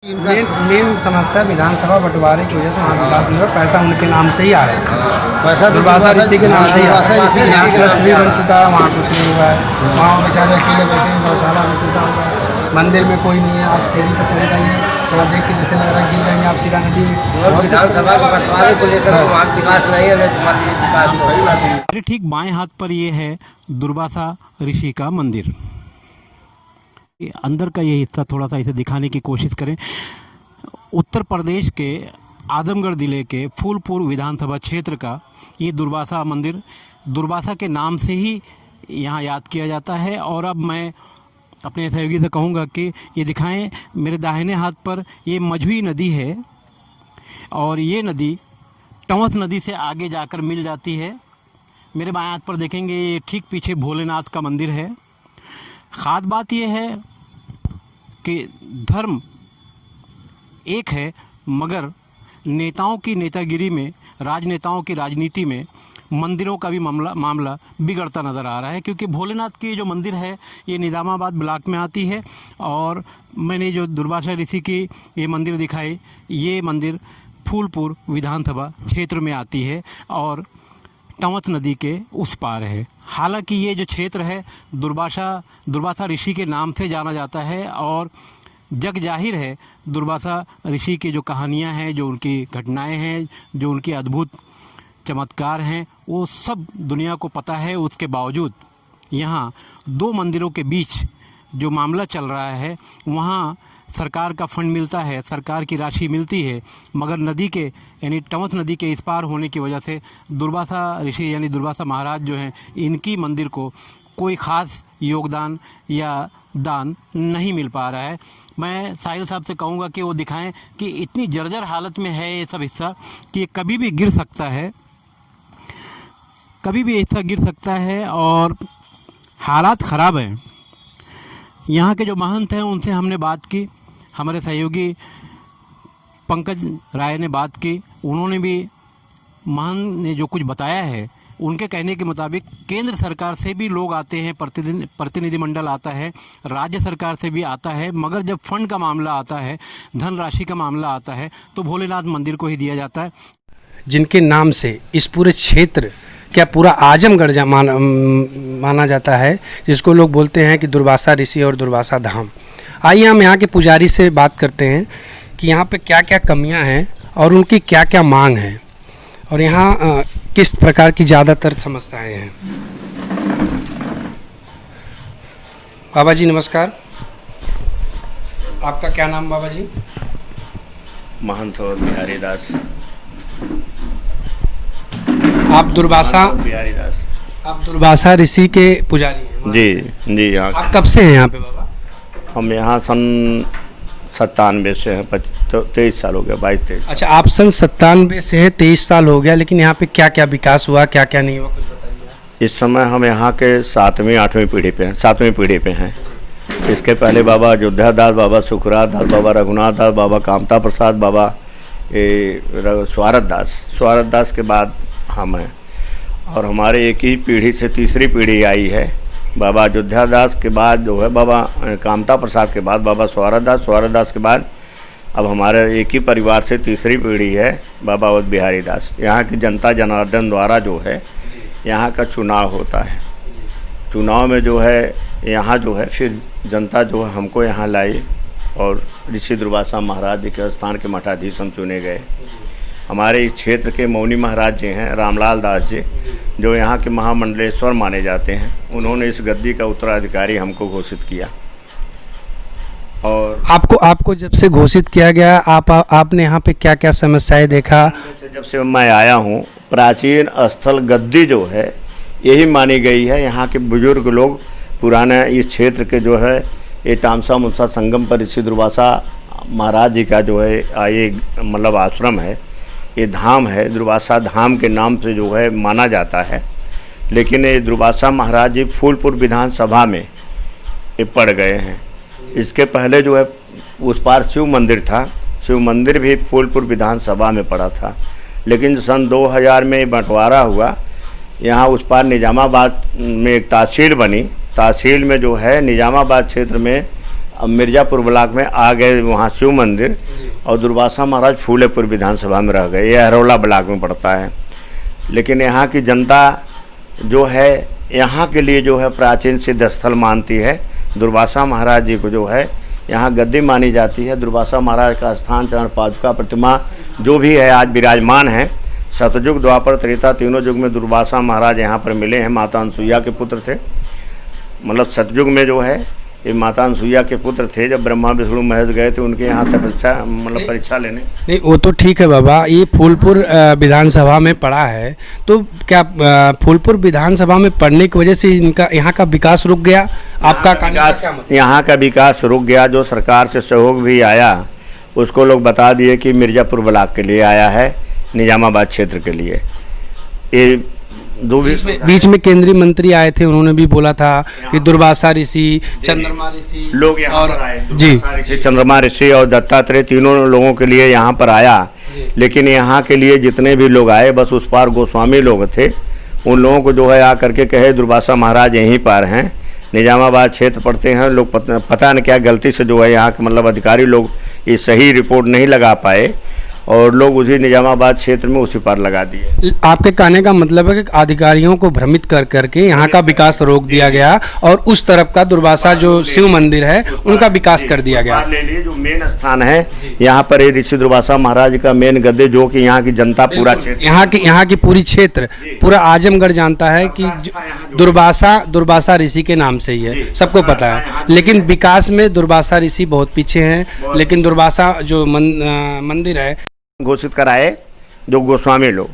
Main समस्या विधानसभा बंटवारे की वजह से वहाँ विकास नहीं हुआ। पैसा उनके नाम से ही आ रहा है, पैसा दुर्वासा ऋषि के नाम से ही आ रहा है। यहाँ ट्रस्ट भी बन चुका है, वहाँ कुछ नहीं हुआ है। वहाँ बेचारे अकेले बैठे हैं, गौशाला में टूटा हुआ है, मंदिर में कोई नहीं है। आप सीढ़ी पर चले जाइए, थोड़ा देख के जैसे लग रहा है गिर जाएंगे आप सीधा नदी में। विधानसभा के बंटवारे को लेकर वहाँ विकास नहीं है, तुम्हारी विकास सही बात है। मेरे ठीक बाएं हाथ पर ये है दुर्वासा ऋषि का मंदिर। अंदर का ये हिस्सा थोड़ा सा इसे दिखाने की कोशिश करें। उत्तर प्रदेश के आजमगढ़ ज़िले के फूलपुर विधानसभा क्षेत्र का ये दुर्वासा मंदिर दुर्वासा के नाम से ही यहाँ याद किया जाता है। और अब मैं अपने सहयोगी से कहूँगा कि ये दिखाएं। मेरे दाहिने हाथ पर ये मझुई नदी है और ये नदी टंवस नदी से आगे जाकर मिल जाती है। मेरे बाएं हाथ पर देखेंगे, ये ठीक पीछे भोलेनाथ का मंदिर है। ख़ास बात यह है कि धर्म एक है, मगर नेताओं की नेतागिरी में, राजनेताओं की राजनीति में मंदिरों का भी मामला बिगड़ता नज़र आ रहा है। क्योंकि भोलेनाथ की जो मंदिर है ये निज़ामाबाद ब्लॉक में आती है और मैंने जो दुर्वासा ऋषि की ये मंदिर दिखाई, ये मंदिर फूलपुर विधानसभा क्षेत्र में आती है और टंवस नदी के उस पार है। हालांकि ये जो क्षेत्र है दुर्वासा ऋषि के नाम से जाना जाता है और जग जाहिर है दुर्वासा ऋषि की जो कहानियाँ हैं, जो उनकी घटनाएं हैं, जो उनके अद्भुत चमत्कार हैं, वो सब दुनिया को पता है। उसके बावजूद यहाँ दो मंदिरों के बीच जो मामला चल रहा है, वहाँ सरकार का फंड मिलता है, सरकार की राशि मिलती है, मगर नदी के यानी टंवस नदी के इस पार होने की वजह से दुर्वासा ऋषि यानी दुर्वासा महाराज जो हैं, इनकी मंदिर को कोई ख़ास योगदान या दान नहीं मिल पा रहा है। मैं साहिल साहब से कहूँगा कि वो दिखाएं कि इतनी जर्जर हालत में है ये सब हिस्सा कि ये कभी भी गिर सकता है, कभी भी हिस्सा गिर सकता है और हालात ख़राब हैं। यहाँ के जो महंत हैं उनसे हमने बात की, हमारे सहयोगी पंकज राय ने बात की। उन्होंने भी महंत ने जो कुछ बताया है, उनके कहने के मुताबिक केंद्र सरकार से भी लोग आते हैं, प्रतिनिधिमंडल आता है, राज्य सरकार से भी आता है, मगर जब फंड का मामला आता है, धनराशि का मामला आता है, तो भोलेनाथ मंदिर को ही दिया जाता है। जिनके नाम से इस पूरे क्षेत्र, क्या पूरा आजमगढ़ माना जाता है, जिसको लोग बोलते हैं कि दुर्वासा ऋषि और दुर्वासा धाम। आइए हम यहाँ के पुजारी से बात करते हैं कि यहाँ पे क्या क्या कमियाँ हैं और उनकी क्या क्या मांग है और यहाँ किस प्रकार की ज़्यादातर समस्याएं हैं। बाबा जी नमस्कार, आपका क्या नाम बाबा जी? महंत और बिहारी दास। आप दुर्वासा ऋषि के पुजारी हैं? जी जी। यहाँ आप कब से हैं यहाँ पे बाबा? हम यहाँ सन 97 से हैं, 23 साल हो गया, 22-23। अच्छा, आप सन 97 से हैं, 23 साल हो गया। लेकिन यहाँ पे क्या क्या विकास हुआ, क्या क्या नहीं हुआ, कुछ बताइए। इस समय हम यहाँ के 7वीं-8वीं पीढ़ी पे हैं, 7वीं पीढ़ी पे हैं। इसके पहले बाबा अयोध्या दास, बाबा सुखराज दास, बाबा रघुनाथ दास, बाबा कामता प्रसाद, बाबा स्वारथ दास के बाद हम हैं। और हमारे एक ही पीढ़ी से तीसरी पीढ़ी आई है। बाबा अयोध्या दास के बाद जो है बाबा कामता प्रसाद के बाद बाबा स्वारथ दास के बाद अब हमारे एक ही परिवार से तीसरी पीढ़ी है बाबा अवध बिहारी दास। यहाँ की जनता जनार्दन द्वारा जो है यहाँ का चुनाव होता है। चुनाव में जो है यहाँ जो है फिर जनता जो है हमको यहाँ लाई और ऋषि दुर्वासा महाराज जी के स्थान के मठाधीश हम चुने गए। हमारे इस क्षेत्र के मौनी महाराज जी हैं रामलाल दास जी, जो यहाँ के महामंडलेश्वर माने जाते हैं। उन्होंने इस गद्दी का उत्तराधिकारी हमको घोषित किया। और आपको जब से घोषित किया गया, आपने यहाँ पे क्या क्या समस्याएं देखा? जब से मैं आया हूँ, प्राचीन स्थल गद्दी जो है यही मानी गई है। यहाँ के बुजुर्ग लोग पुराने इस क्षेत्र के जो है ये तामसा मुंसा संगम पर ऋषि दुर्वासा महाराज जी का जो है ये मतलब आश्रम है, ये धाम है, दुर्वासा धाम के नाम से जो है माना जाता है। लेकिन ये दुर्वासा महाराज जी फूलपुर विधानसभा में ये पड़ गए हैं। इसके पहले जो है उस पार शिव मंदिर था, शिव मंदिर भी फूलपुर विधानसभा में पड़ा था। लेकिन सन 2000 में बंटवारा हुआ, यहाँ उस पार निजामाबाद में एक तहसील बनी। तहसील में जो है निजामाबाद क्षेत्र में अब मिर्ज़ापुर ब्लॉक में आ गए वहाँ शिव मंदिर, और दुर्वासा महाराज फूलेपुर विधानसभा में रह गए। ये हरौला ब्लॉक में पड़ता है। लेकिन यहाँ की जनता जो है यहाँ के लिए जो है प्राचीन सिद्ध स्थल मानती है। दुर्वासा महाराज जी को जो है यहाँ गद्दी मानी जाती है। दुर्वासा महाराज का स्थान, चरण पादुका, प्रतिमा जो भी है आज विराजमान है। सतयुग, द्वापर, त्रेता तीनों युग में दुर्वासा महाराज यहाँ पर मिले हैं। माता अनसुईया के पुत्र थे। मतलब सतयुग में जो है ये माता अनसुईया के पुत्र थे। जब ब्रह्मा विष्णु महेश गए थे उनके यहाँ तपस्या मतलब परीक्षा लेने। नहीं, वो तो ठीक है बाबा, ये फूलपुर विधानसभा में पड़ा है, तो क्या फूलपुर विधानसभा में पड़ने की वजह से इनका यहाँ का विकास रुक गया? आपका यहाँ का विकास रुक गया। जो सरकार से सहयोग भी आया उसको लोग बता दिए कि मिर्ज़ापुर ब्लॉक के लिए आया है, निजामाबाद क्षेत्र के लिए। ये बीच में केंद्रीय मंत्री आए थे, उन्होंने भी बोला था कि दुर्वासा ऋषि, चंद्रमा ऋषि लोग यहाँ और पर आए। जी ऋषि, चंद्रमा ऋषि और दत्तात्रेय तीनों लोगों के लिए यहाँ पर आया। लेकिन यहाँ के लिए जितने भी लोग आए बस उस पार गोस्वामी लोग थे। उन लोगों को जो है आ करके कहे दुर्वासा महाराज यहीं पर हैं, निजामाबाद क्षेत्र पढ़ते हैं। लोग पता न क्या गलती से जो है यहाँ के मतलब अधिकारी लोग ये सही रिपोर्ट नहीं लगा पाए और लोग उसी निजामाबाद क्षेत्र में उसी पर लगा दिए। आपके कहने का मतलब है कि अधिकारियों को भ्रमित कर करके यहाँ का विकास रोक दिया गया और उस तरफ का दुर्वासा जो शिव मंदिर है उनका विकास कर दिया गया। ले लिए जो मेन स्थान है यहाँ पर ये ऋषि दुर्वासा महाराज का मेन गद्दे, जो कि यहाँ की जनता पूरा क्षेत्र, यहाँ की पूरी क्षेत्र, पूरा आजमगढ़ जानता है कि दुर्वासा ऋषि के नाम से ही है, सबको पता है। लेकिन विकास में दुर्वासा ऋषि बहुत पीछे हैं। लेकिन दुर्वासा जो मंदिर है घोषित कराए जो गोस्वामी लोग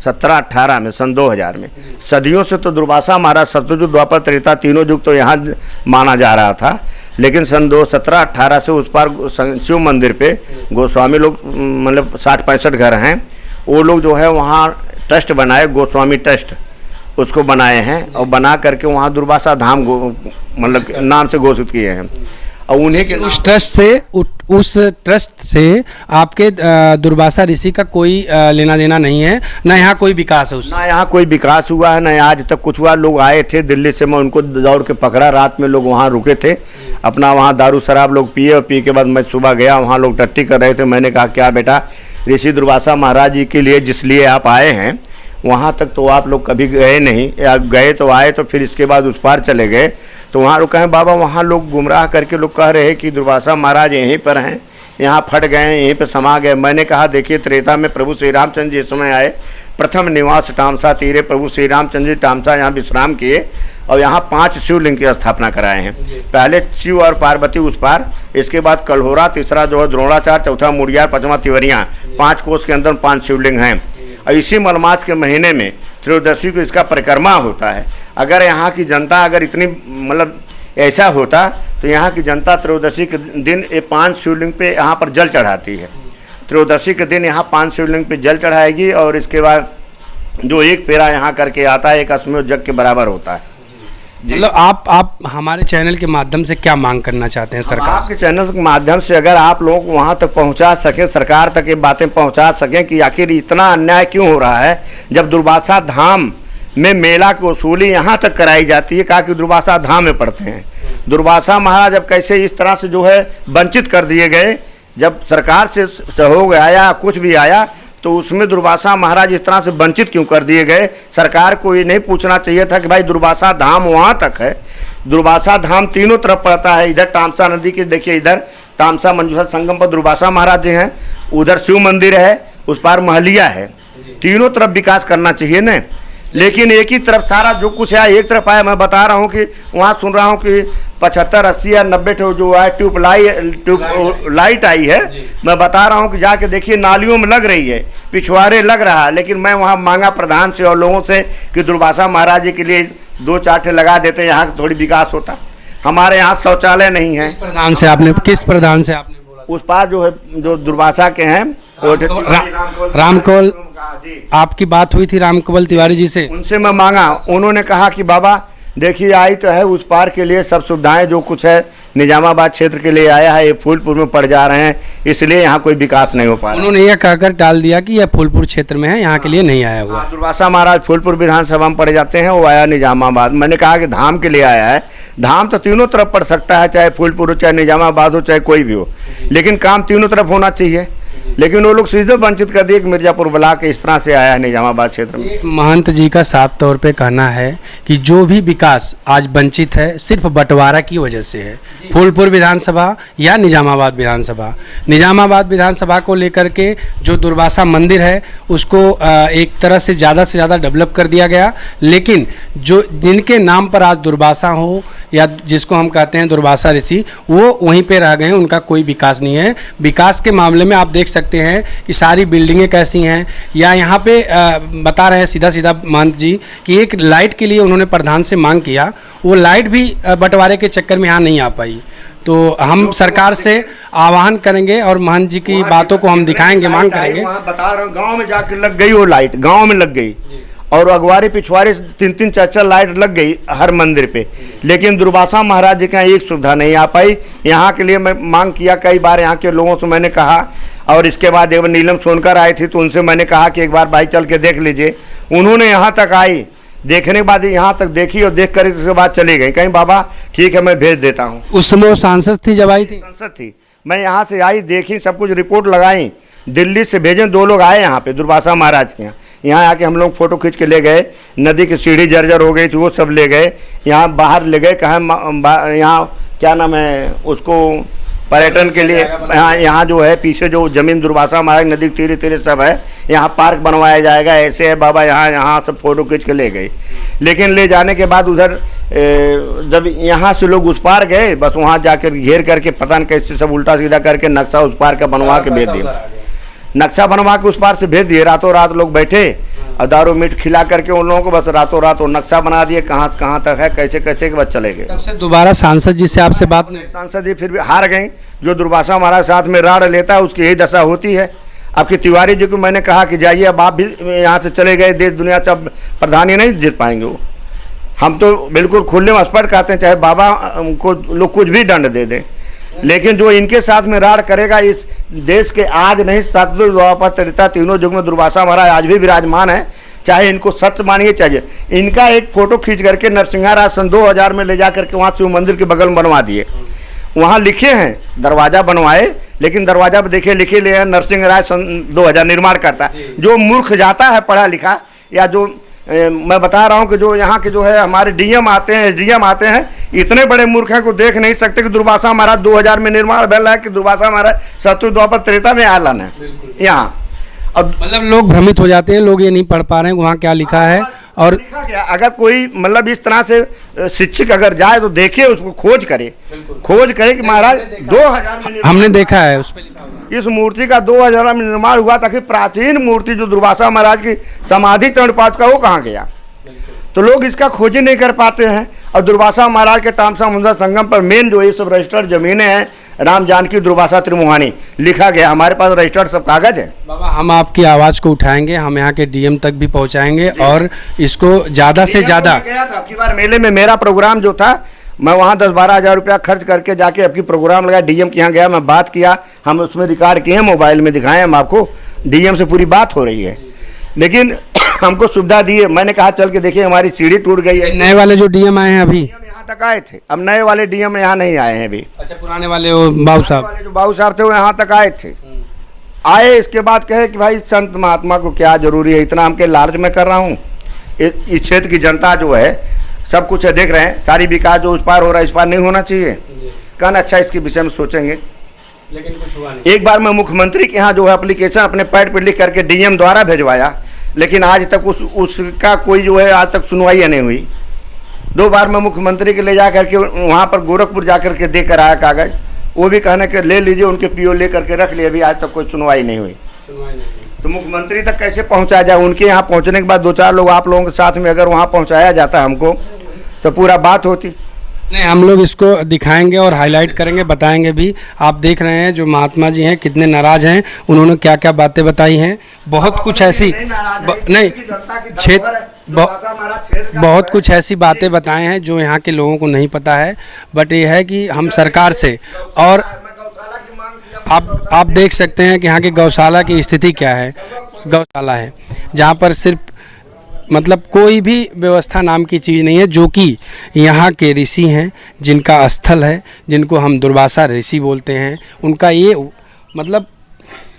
1718 में, सन 2000 में। सदियों से तो दुर्वासा महाराज सतयुग, द्वापर, त्रेता तीनों युग तो यहाँ माना जा रहा था। लेकिन सन 1718 से उस पार शिव मंदिर पे गोस्वामी लोग मतलब 60-65 घर हैं, वो लोग जो है वहाँ ट्रस्ट बनाए, गोस्वामी ट्रस्ट उसको बनाए हैं और बना करके वहाँ दुर्वासा धाम मतलब नाम से घोषित किए हैं। और उन्हीं के उस ट्रस्ट से आपके दुर्वासा ऋषि का कोई लेना देना नहीं है, ना यहाँ कोई विकास है उससे? ना यहाँ कोई विकास हुआ है, ना आज तक कुछ हुआ। लोग आए थे दिल्ली से, मैं उनको दौड़ के पकड़ा। रात में लोग वहाँ रुके थे, अपना वहाँ दारू शराब लोग पिए और पी के बाद मैं सुबह गया, वहाँ लोग टट्टी कर रहे थे। मैंने कहा क्या बेटा, ऋषि दुर्वासा महाराज जी के लिए जिस लिए आप आए हैं वहाँ तक तो आप लोग कभी गए नहीं, या गए तो आए तो फिर इसके बाद उस पार चले गए। तो वहाँ लोग कहें बाबा, वहाँ लोग गुमराह करके लोग कह रहे हैं कि दुर्वासा महाराज यहीं पर हैं, यहाँ फट गए हैं, यहीं पर समा गए। मैंने कहा देखिए, त्रेता में प्रभु श्री रामचंद्र जी इस समय आए, प्रथम निवास टामसा तीरे, प्रभु श्री रामचंद्र जी टामसा यहाँ विश्राम किए और यहाँ 5 शिवलिंग की स्थापना कराए हैं। पहले शिव और पार्वती उस पार, इसके बाद कल्होरा, तीसरा जो है द्रोणाचार्य, चौथा मुड़ियार, पांचवा तिवरियाँ। 5 कोस के अंदर 5 शिवलिंग हैं। और इसी मलमास के महीने में त्रयोदशी को इसका परिक्रमा होता है। अगर यहाँ की जनता अगर इतनी मतलब ऐसा होता तो यहाँ की जनता त्रयोदशी के दिन ये 5 शिवलिंग पे यहाँ पर जल चढ़ाती है। त्रयोदशी के दिन यहाँ 5 शिवलिंग पे जल चढ़ाएगी और इसके बाद जो एक फेरा यहाँ करके आता है, एक अश्वमेध यज्ञ के बराबर होता है। मतलब आप हमारे चैनल के माध्यम से क्या मांग करना चाहते हैं सरकार? आपके चैनल के माध्यम से अगर आप लोग वहाँ तक पहुँचा सकें, सरकार तक ये बातें पहुँचा सकें कि आखिर इतना अन्याय क्यों हो रहा है। जब दुर्वासा धाम में मेला की वसूली यहाँ तक कराई जाती है, कहा कि दुर्वासा धाम में पड़ते हैं। दुर्वासा महाराज अब कैसे इस तरह से जो है वंचित कर दिए गए। जब सरकार से सहयोग आया, कुछ भी आया, तो उसमें दुर्वासा महाराज इस तरह से वंचित क्यों कर दिए गए। सरकार को ये नहीं पूछना चाहिए था कि भाई दुर्वासा धाम वहाँ तक है। दुर्वासा धाम तीनों तरफ पड़ता है। इधर तामसा नदी के देखिए, इधर तामसा मंजूषा संगम पर दुर्वासा महाराज जी हैं, उधर शिव मंदिर है, उस पार महलिया है। तीनों तरफ विकास करना चाहिए न। लेकिन एक ही तरफ सारा जो कुछ है एक तरफ आया। मैं बता रहा हूँ कि वहाँ सुन रहा हूँ कि 75, 80 या 90 जो है ट्यूब लाइट आई है। मैं बता रहा हूँ कि जाके देखिए, नालियों में लग रही है, पिछवाड़े लग रहा है। लेकिन मैं वहाँ मांगा प्रधान से और लोगों से कि दुर्वासा महाराज जी के लिए 2-4 लगा देते, यहाँ थोड़ी विकास होता। हमारे यहाँ शौचालय नहीं है। किस प्रधान से आपने बोला? उस पार जो है, जो दुर्वासा के हैं, रामकवल, आपकी बात हुई थी रामकवल तिवारी जी से? उनसे मैं मांगा, उन्होंने कहा कि बाबा देखिए आई तो है उस पार के लिए सब सुविधाएं जो कुछ है निजामाबाद क्षेत्र के लिए आया है, ये फूलपुर में पड़ जा रहे हैं, इसलिए यहाँ कोई विकास नहीं हो पा रहा। उन्होंने यह कहकर टाल दिया कि यह फूलपुर क्षेत्र में है, यहाँ के लिए नहीं आया हुआ। दुर्वासा महाराज फूलपुर विधानसभा में पड़ जाते हैं, वो आया निजामाबाद। मैंने कहा कि धाम के लिए आया है, धाम तो तीनों तरफ पड़ सकता है, चाहे फूलपुर हो, चाहे निजामाबाद हो, चाहे कोई भी हो, लेकिन काम तीनों तरफ होना चाहिए। लेकिन वो लोग सीधे वंचित कर दिए कि मिर्जापुर ब्लॉक इस तरह से आया है निजामाबाद क्षेत्र में। महंत जी का साफ तौर पे कहना है कि जो भी विकास आज वंचित है सिर्फ बंटवारा की वजह से है। फूलपुर विधानसभा या निजामाबाद विधानसभा, निजामाबाद विधानसभा को लेकर के जो दुर्वासा मंदिर है उसको एक तरह से ज़्यादा डेवलप कर दिया गया, लेकिन जो जिनके नाम पर आज दुर्वासा हो या जिसको हम कहते हैं दुर्वासा ऋषि, वो वहीं पे रह गए हैं, उनका कोई विकास नहीं है। विकास के मामले में आप देख सकते हैं कि सारी बिल्डिंगें कैसी हैं, या यहाँ पे बता रहे हैं सीधा महंत जी कि एक लाइट के लिए उन्होंने प्रधान से मांग किया, वो लाइट भी बंटवारे के चक्कर में यहाँ नहीं आ पाई। तो हम सरकार से आह्वान करेंगे और महंत जी की बातों को हम दिखाएंगे, मांग करेंगे। वहाँ बता रहा हूँ गाँव में जाकर लग गई वो लाइट, गाँव में लग गई, और अगवारी पिछवाड़ी 3-3 4-4 लाइट लग गई हर मंदिर पे, लेकिन दुर्वासा महाराज जी का एक सुविधा नहीं आ पाई। यहाँ के लिए मैं मांग किया कई बार, यहाँ के लोगों से मैंने कहा, और इसके बाद एक बार नीलम सोनकर आई थी तो उनसे मैंने कहा कि एक बार भाई चल के देख लीजिए। उन्होंने यहाँ तक आई, देखने के बाद यहाँ तक देखी और देख कर उसके बाद चली गई, कहीं बाबा ठीक है मैं भेज देता हूँ। उस समय वो सांसद थी जब आई थी? सांसद थी। मैं यहाँ से आई, देखी, सब कुछ रिपोर्ट लगाई, दिल्ली से भेजे, 2 लोग आए यहाँ पे दुर्वासा महाराज के यहाँ आके हम लोग फोटो खींच के ले गए। नदी की सीढ़ी जर्जर हो गई थी, वो सब ले गए, यहाँ बाहर ले गए, कहा यहाँ क्या नाम है उसको, पर्यटन के लिए यहाँ जो है पीछे जो जमीन दुर्वासा महाराज नदी के तीरे सब है, यहाँ पार्क बनवाया जाएगा, ऐसे है बाबा, यहाँ सब फोटो खींच के ले गए। लेकिन ले जाने के बाद उधर जब यहाँ से लोग उस पार गए, बस वहाँ जाकर घेर करके पता नहीं कैसे सब उल्टा सीधा करके नक्शा उस पार का बनवा के भेज दिया, नक्शा बनवा के उस पार से भेज दिए। रातों रात लोग बैठे और दारू मीट खिला करके उन लोगों को बस रातों रात वो नक्शा बना दिए, कहाँ से कहाँ तक है, कैसे कैसे के बाद चले गए। तब से दोबारा सांसद जी से आपसे बात नहीं? सांसद जी फिर भी हार गए। जो दुर्वासा महाराज साथ में राड़ लेता है उसकी यही दशा होती है। आपके तिवारी जी को मैंने कहा कि जाइए, अब आप भी यहाँ से चले गए, देश दुनिया सब प्रधानी नहीं जीत पाएंगे वो। हम तो बिल्कुल खुले में स्पष्ट कहते हैं, चाहे बाबा को लोग कुछ भी दंड दे दें, लेकिन जो इनके साथ में राड़ करेगा, इस देश के आज नहीं सतयुग द्वापर त्रेता तीनों युग में दुर्वासा महाराज आज भी विराजमान है। चाहे इनको सत्य मानिए, चाहिए इनका एक फोटो खींच करके नरसिंहा राज सन 2000 में ले जा करके वहाँ शिव मंदिर के बगल में बनवा दिए। वहाँ लिखे हैं, दरवाजा बनवाए, लेकिन दरवाजा पर देखिए लिखे ले नरसिंह राज सन 2000 निर्माण करता है। जो मूर्ख जाता है पढ़ा लिखा, या जो मैं बता रहा हूँ कि जो यहाँ के जो है हमारे डीएम आते हैं, एसडीएम आते हैं, इतने बड़े मूर्ख हैं को देख नहीं सकते कि दुर्वासा महाराज 2000 में निर्माण भेल है, कि दुर्वासा महाराज सतयुग द्वापर त्रेता में आलन है यहाँ। अब मतलब लोग भ्रमित हो जाते हैं, लोग ये नहीं पढ़ पा रहे हैं वहाँ क्या लिखा है। और लिखा गया, अगर कोई मतलब इस तरह से शिक्षक अगर जाए तो देखिए, उसको खोज करे कि महाराज 2000 में हमने देखा है उस पे लिखा हुआ। इस मूर्ति का 2000 में निर्माण हुआ, ताकि प्राचीन मूर्ति जो दुर्वासा महाराज की समाधि तंडपात का वो कहाँ गया, तो लोग इसका खोज ही नहीं कर पाते हैं। और दुर्वासा महाराज के तामसा मुंजा संगम पर मेन जो ये सब रजिस्टर्ड जमीनें हैं, राम जानकी दुर्वासा त्रिमुहानी लिखा गया, हमारे पास रजिस्टर्ड सब कागज है। बाबा हम आपकी आवाज़ को उठाएंगे, हम यहाँ के डीएम तक भी पहुँचाएंगे और इसको ज़्यादा से ज़्यादा। आपकी बार मेले में मेरा प्रोग्राम जो था, मैं वहाँ 10-12 हज़ार रुपया खर्च करके जाके आपकी प्रोग्राम लगाया, डीएम के यहाँ गया, मैं बात किया, हम उसमें रिकॉर्ड किए, मोबाइल में दिखाएं हम आपको, डीएम से पूरी बात हो रही है, लेकिन हमको सुविधा दी है। मैंने कहा चल के देखिए हमारी सीढ़ी टूट गई है। नए वाले जो डीएम आए हैं अभी यहाँ तक आए थे, अब नए वाले डीएम यहाँ नहीं आए हैं अभी। अच्छा, पुराने वाले वो बाबू साहब वाले जो बाबू साहब थे वो यहाँ तक आए थे। आए इसके बाद कहे कि भाई संत महात्मा को क्या जरूरी है, इतना हमके लालच में कर रहा हूँ। इस क्षेत्र की जनता जो है सब कुछ है, देख रहे हैं, सारी विकास जो उस पार हो रहा है इस पार नहीं होना चाहिए। कहना अच्छा इसके विषय में सोचेंगे, लेकिन कुछ हुआ नहीं। एक बार मैं मुख्यमंत्री के यहाँ जो है एप्लीकेशन अपने पैड पर लिख करके डीएम द्वारा भेजवाया, लेकिन आज तक उसका कोई जो है आज तक सुनवाई नहीं हुई। 2 बार मैं मुख्यमंत्री के ले जा करके वहाँ पर गोरखपुर जा करके दे कर आया कागज, वो भी कहने के ले लीजिए, उनके पीओ ले करके रख लिए, अभी आज तक कोई सुनवाई नहीं हुई। तो मुख्यमंत्री तक कैसे पहुँचाया जाए? उनके यहाँ पहुँचने के बाद 2-4 लोग आप लोगों के साथ में अगर वहाँ पहुँचाया जाता हमको तो पूरा बात होती। नहीं, हम लोग इसको दिखाएंगे और हाईलाइट करेंगे, बताएंगे भी। आप देख रहे हैं जो महात्मा जी हैं कितने नाराज हैं, उन्होंने क्या क्या बातें बताई हैं, बहुत कुछ ऐसी नहीं क्षेत्र बहुत कुछ ऐसी बातें बताए हैं जो यहाँ के लोगों को नहीं पता है। बट ये है कि हम सरकार से, और आप देख सकते हैं कि यहाँ के गौशाला की स्थिति क्या है। गौशाला है जहाँ पर सिर्फ मतलब कोई भी व्यवस्था नाम की चीज़ नहीं है, जो कि यहाँ के ऋषि हैं, जिनका स्थल है, जिनको हम दुर्वासा ऋषि बोलते हैं। उनका ये मतलब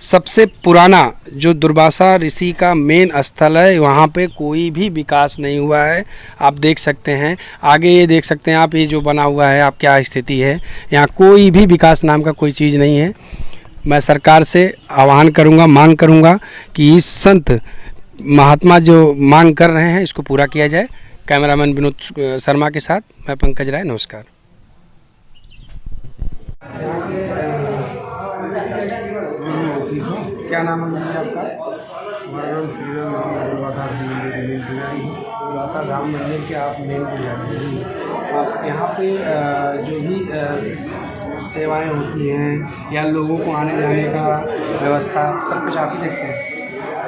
सबसे पुराना जो दुर्वासा ऋषि का मेन स्थल है, वहाँ पे कोई भी विकास नहीं हुआ है। आप देख सकते हैं आगे, ये देख सकते हैं आप, ये जो बना हुआ है आप, क्या स्थिति है। यहाँ कोई भी विकास नाम का कोई चीज़ नहीं है। मैं सरकार से आह्वान करूँगा, मांग करूँगा कि इस संत महात्मा जो मांग कर रहे हैं इसको पूरा किया जाए। कैमरामैन विनोद शर्मा के साथ मैं पंकज राय, नमस्कार। क्या नाम है आपका? हमारा नाम श्रीराम दुर्वासा धाम मंदिर के आप मेन पुजारी हैं। आप यहाँ पे जो भी सेवाएं होती हैं या लोगों को आने जाने का व्यवस्था सब कुछ आप ही देखते हैं?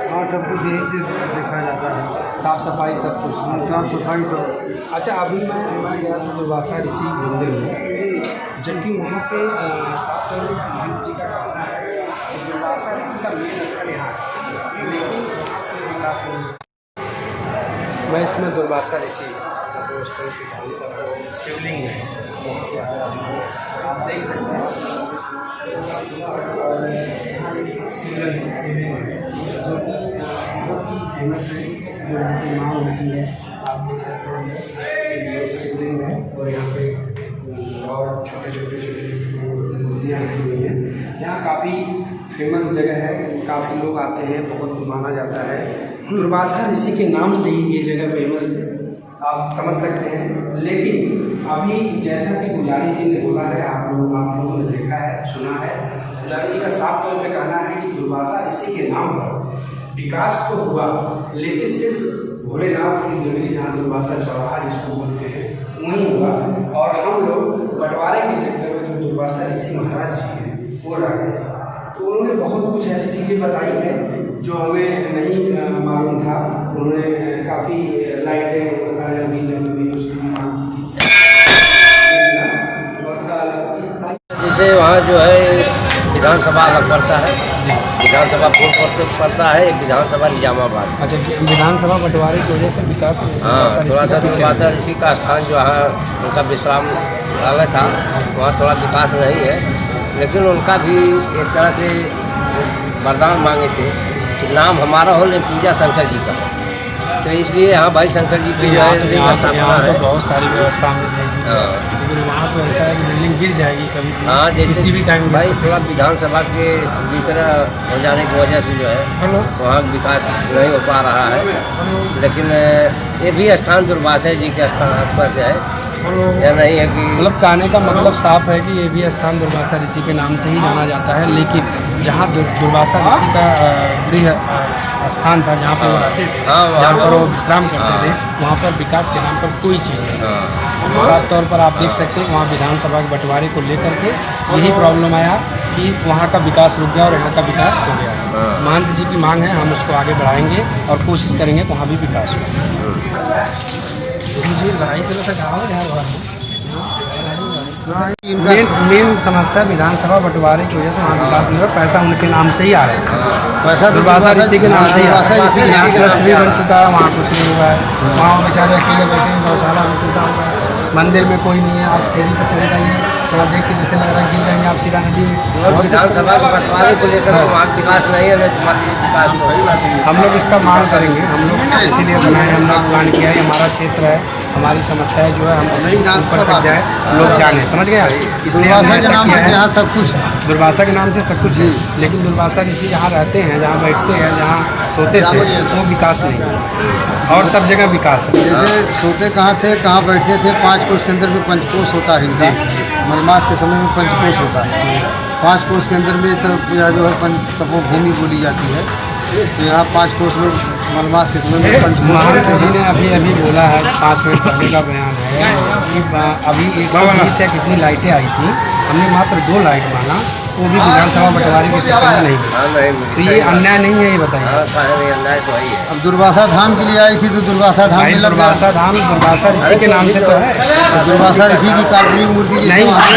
हाँ, सब कुछ यहीं से देखा जाता है, साफ़ सफाई सब कुछ। साफ सफाई सब। अच्छा, अभी मैं गया था दुर्वासा ऋषि मंदिर में, जबकि वहाँ पे साफ तौर पर महादेव जी का कहना है कि दुर्वासा ऋषि का मेन स्थल यहाँ है, लेकिन वहाँ पे विकास नहीं है। मैं इसमें दुर्वासा ऋषि जो स्थल की शिवलिंग है वहाँ पे आया हूँ, आप देख सकते हैं। और शिवलिंग है जो कि बहुत ही फेमस है, जो यहाँ की माँ होती है। आप देख सकते हैं ये शिवलिंग है और यहाँ पे और छोटे मूर्तियाँ रखी हुई हैं। यहाँ काफ़ी फेमस जगह है, काफ़ी लोग आते हैं, बहुत माना जाता है। दुर्वासा ऋषि के नाम से ही ये जगह फेमस है, आप समझ सकते हैं। लेकिन अभी जैसा कि पुजारी जी ने बोला है, आप लोगों ने देखा है, सुना है, पुजारी जी का साफ तौर पे कहना है कि दुर्वासा ऋषि के नाम पर विकास तो हुआ, लेकिन सिर्फ भोलेनाथ की नगरी जहाँ दुर्वासा चौराहा जिसको बोलते हैं वहीं हुआ। और हम लोग बंटवारे के चक्कर में जो दुर्वासा ऋषि महाराज जी हैं वो रह गए। तो उन्होंने बहुत कुछ ऐसी चीज़ें बताई हैं जो हमें नहीं मालूम था। उन्होंने काफ़ी लाइटें बताया भी लगी हुई, उसकी भी मांग की थी। जैसे वहाँ जो है विधानसभा अलग पड़ता है, विधानसभा पूर्व पड़ता है, एक विधानसभा निजामाबाद। अच्छा, विधानसभा बंटवारे की वजह से विकास हाँ, थोड़ा सा दुर्वासा ऋषि का स्थान जो है उनका विश्राम वाला था, वहाँ थोड़ा विकास नहीं है। लेकिन उनका भी एक तरह से वरदान मांगे थे कि नाम हमारा हो लेकिन पूजा शंकर जी का हो। तो इसलिए यहाँ भाई शंकर जी की जो है स्थापना है। बहुत सारी व्यवस्था मिल जाएगी, लेकिन वहाँ पर ऐसा है कि बिल्डिंग गिर जाएगी कभी भी। हाँ, जैसे किसी भी टाइम भाई थोड़ा विधानसभा के भीतर हो जाने की वजह से जो है वहाँ विकास नहीं हो पा रहा है। लेकिन ये भी स्थान दुर्वासा जी के स्थान पर है, या नहीं है कि मतलब कहने का मतलब साफ है कि ये भी स्थान दुर्वासा ऋषि के नाम से ही जाना जाता है। लेकिन जहाँ दुर्वासा ऋषि का गृह स्थान था, जहाँ पर वो रहते थे, जहाँ पर वो विश्राम करते थे, वहाँ पर विकास के नाम पर कोई चीज़ नहीं। साफ तौर पर आप देख सकते हैं वहाँ विधानसभा के बंटवारे को लेकर के यही प्रॉब्लम आया कि वहाँ का विकास रुक गया और यहाँ का विकास हो गया। महंत जी की मांग है, हम उसको आगे बढ़ाएंगे और कोशिश करेंगे कि वहाँ भी विकास हो। जी, लड़ाई चलो सर, मेन समस्या विधानसभा बंटवारे की वजह से वहाँ विकास नहीं हुआ। पैसा उनके नाम से ही आ रहा है, पैसा दुर्वासा ऋषि के नाम से ही आ रहा है। यहाँ ट्रस्ट भी बन चुका है, वहाँ कुछ नहीं हुआ है। वहाँ बेचारे अकेले बैठे हैं, गौशाला में टूटा हुआ है, मंदिर में कोई नहीं है। आप सीढ़ी पर चले जाइए, थोड़ा देख के जैसे लग रहा है गिर जाएंगे आप सीधा नदी में। विधानसभा के बंटवारे को लेकर वहाँ विकास नहीं है, विकास नहीं। हम लोग इसका मांग करेंगे, हम लोग इसीलिए बनाए, हम लोग प्लान किया है। हमारा क्षेत्र है, हमारी समस्याएं जो है हम ऊपर तक जाए, लोग जाने, समझ गया। इसलिए यहाँ सब कुछ दुर्वासा के नाम से सब कुछ है, लेकिन दुर्वासा ऋषि जहाँ रहते हैं, जहाँ बैठते हैं, जहाँ सोते थे, वो विकास नहीं है। और सब जगह विकास है। जैसे सोते कहाँ थे, कहाँ बैठते थे, 5 कोस के अंदर में पंचकोश होता है इनका। मलमास के समय में पंचकोश होता है। 5 कोस के अंदर में तो पूजा जो है तपोभूमि बोली जाती है। तो यहाँ 5 कोस में मलमास के समय में पंचकोश। जी ने अभी बोला है, 5 मिनट पहले का बयान है कि अभी 120 या कितनी लाइटें आई थी, हमने मात्र 2 लाइट माना वो भी विधानसभा बंटवारे के चक्कर में नहीं हुआ। हाँ नहीं मिली। तो ये अन्याय नहीं है, ये बताइए। हाँ कहा नहीं, अन्याय तो वही है। अब दुर्वासा धाम के लिए आई थी तो दुर्वासा धाम भाई में लग गया। दुर्वासा धाम दुर्वासा ऋषि के नाम से तो है। दुर्वासा ऋषि की काल्पनिक मूर्ति जैसे नहीं, वहाँ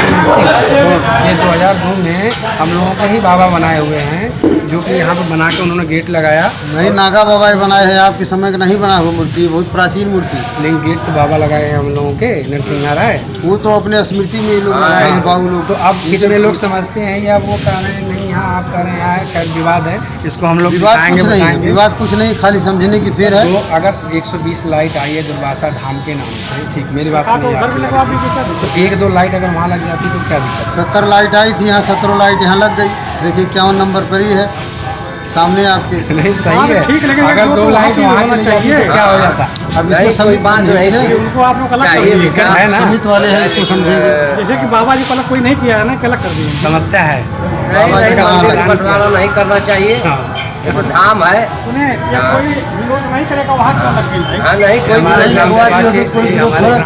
ये 2002 में हम लोगों के ही बाबा बनाए हुए हैं, जो कि यहाँ पर बना के उन्होंने गेट लगाया। नहीं, नागा बाबा बनाए हैं, आपके समय का नहीं बना हुआ मूर्ति, बहुत प्राचीन मूर्ति। लेकिन गेट तो बाबा लगाए हैं हम लोगों के, नरसिंह राय। वो तो अपने स्मृति में ये लोग बनाए हैं बाबू लोग। तो अब कितने लोग समझते हैं या वो कह रहे हैं नहीं, यहाँ आप कह रहे हैं खैर विवाद है, इसको हम लोग विवाद दिखाएंगे, कुछ नहीं, बताएंगे। विवाद कुछ नहीं, खाली समझने की फेर है। तो अगर 120 लाइट आई है दुर्वासा धाम के नाम से, ठीक मेरी बात सुनिए आप, तो 1-2 लाइट अगर वहाँ लग जाती तो क्या दिक्कत 70 लाइट आई थी यहाँ, 17 लाइट यहाँ लग गई। देखिए 51 नंबर पर ही है सामने आपके। है? नहीं सही है, अगर 2 लाइट वहाँ चली जाती तो क्या हो जाता। अब नहीं, इसको कोई समित बात नहीं है, थी। उनको आप लोग अलग कर चाहिए दिए। विकास है ना, समित वाले हैं, इसको समझेंगे। जैसे कि बाबा जी को अलग कोई नहीं किया है ना, अलग कर दिए। समस्या है। नहीं बाबा जी नहीं, का मंदिर समाधान बंटवारा नहीं करना चाहिए। हाँ। ये तो धाम है। सुने, या कोई विरोध नहीं करेगा वहाँ क्यों लग गई भाई? हाँ नहीं कोई हमारे नहीं ग्राम लगवा सभा दियो के- तो कोई ये लोग हमारे थोड़ा